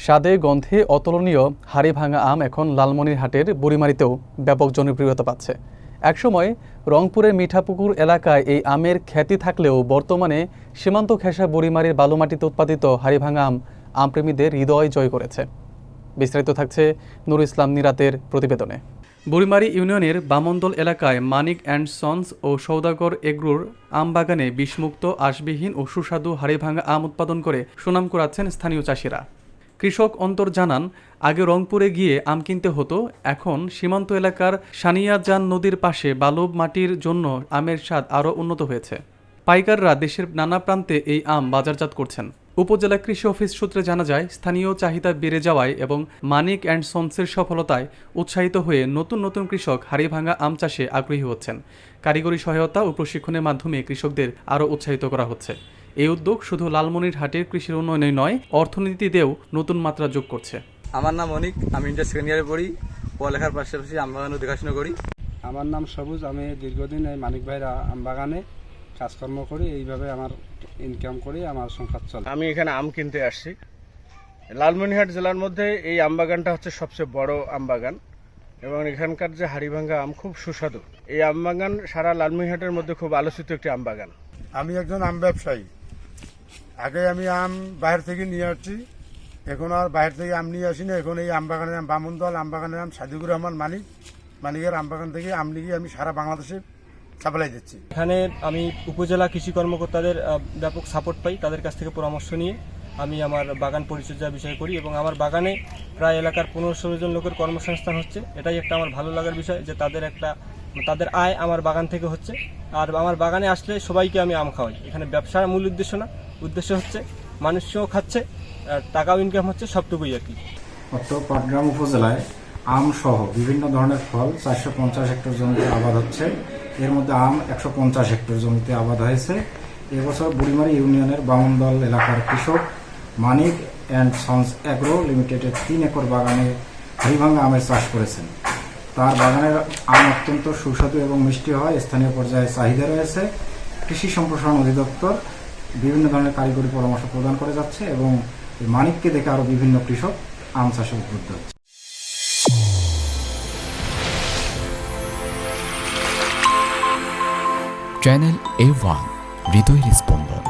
স্বাদে গন্ধে অতুলনীয় হাড়ি ভাঙা আম এখন লালমনিরহাটের বুড়িমারিতেও ব্যাপক জনপ্রিয়তা পাচ্ছে। একসময় রংপুরের মিঠাপুকুর এলাকায় এই আমের খ্যাতি থাকলেও বর্তমানে সীমান্ত ঘেঁষা বুড়িমারির বালুমাটিতে উৎপাদিত হাড়িভাঙা আম আমপ্রেমীদের হৃদয় জয় করেছে। বিস্তারিত থাকছে নুর ইসলাম নিরাতের প্রতিবেদনে। বুড়িমারি ইউনিয়নের বামন্দল এলাকায় মানিক অ্যান্ড সন্স ও সৌদাগর এগ্রোর আম বাগানে বিষমুক্ত আঁশবিহীন ও সুস্বাদু হাড়িভাঙা আম উৎপাদন করে সুনাম কুড়াচ্ছেন স্থানীয় চাষিরা। কৃষক অন্তর জানান, আগে রংপুরে গিয়ে আম কিনতে হতো, এখন সীমান্ত এলাকার সানিয়াজান নদীর পাশে বালুব মাটির জন্য আমের স্বাদ আরও উন্নত হয়েছে। পাইকাররা দেশের নানা প্রান্তে এই আম বাজারজাত করছেন। উপজেলা কৃষি অফিস সূত্রে জানা যায়, স্থানীয় চাহিদা বেড়ে যাওয়ায় এবং মানিক অ্যান্ড সন্সের সফলতায় উৎসাহিত হয়ে নতুন নতুন কৃষক হাড়িভাঙা আম চাষে আগ্রহী হচ্ছেন। কারিগরি সহায়তা ও প্রশিক্ষণের মাধ্যমে কৃষকদের আরও উৎসাহিত করা হচ্ছে। এই উদ্যোগ শুধু লালমনিরহাটের কৃষির উন্নয়নে নয়, অর্থনীতিতেও নতুন মাত্রা যোগ করছে। আমার নাম অনিক, আমি ইন্টার সেকেন্ড ইয়ারে পড়ি। পড়ালেখার পাশাপাশি আম বাগানও দেখাশোনা করি। আমার নাম সবুজ, আমি দীর্ঘদিন এই মানিক ভাইয়ের আম বাগানে কাজকর্ম করি। এইভাবে আমার ইনকাম করি, আমার সংসার চলে। আমি এখানে আম কিনতে আসছি। লালমনিরহাট জেলার মধ্যে এই আম বাগানটা হচ্ছে সবচেয়ে বড় আম বাগান এবং এখানকার যে হাড়িভাঙ্গা আম খুব সুস্বাদু। এই আম বাগান সারা লালমনিরহাটের মধ্যে খুব আলোচিত একটি আম বাগান। আমি একজন আম ব্যবসায়ী। আগে আমি আম বাইরে থেকে নিয়ে আসছি, এখন আর বাইরে থেকে আম নিয়ে আসি না। এখন এই আম বাগানের নাম বামুনদল, আম বাগানের নাম সাদিকুর রহমান মানিকের আম বাগান থেকে আম নিয়ে আমি সারা বাংলাদেশে সাপ্লাই দিচ্ছি। এখানে আমি উপজেলা কৃষি কর্মকর্তাদের ব্যাপক সাপোর্ট পাই, তাদের কাছ থেকে পরামর্শ নিয়ে আমি আমার বাগান পরিচর্যার বিষয় করি এবং আমার বাগানে প্রায় এলাকার 15-16 জন লোকের কর্মসংস্থান হচ্ছে। এটাই একটা আমার ভালো লাগার বিষয় যে তাদের আয় আমার বাগান থেকে হচ্ছে। আর আমার বাগানে আসলে সবাইকে আমি আম খাওয়াই। এখানে ব্যবসার মূল উদ্দেশ্য না, উদ্দেশ্য হচ্ছে মানুষও খাচ্ছে, টাকাও ইনকাম হচ্ছে, সবটুকুই আর কি। পাটগ্রাম উপজেলায় আম সহ বিভিন্ন ধরনের ফল 450 হেক্টর জমিতে আবাদ হচ্ছে। এর মধ্যে আম 150 হেক্টর জমিতে আবাদ হয়েছে। এবছর বুড়িমারি ইউনিয়নের বামন্দল এলাকার কৃষক মানিক অ্যান্ড সন্স অ্যাগ্রো লিমিটেডের 3 একর বাগানে হাড়িভাঙা আমের চাষ করেছেন। তার বাগানের আম অত্যন্ত সুস্বাদু এবং মিষ্টি হয়, স্থানীয় পর্যায়ে চাহিদা রয়েছে। কৃষি সম্প্রসারণ অধিদপ্তর বিভিন্ন ধরনের কারিগরি পরামর্শ প্রদান করে যাচ্ছে এবং মানিককে দেখে আরও বিভিন্ন কৃষক আম চাষে উদ্বুদ্ধ হচ্ছে। চ্যানেল A1 হৃদয়ের স্পন্দন।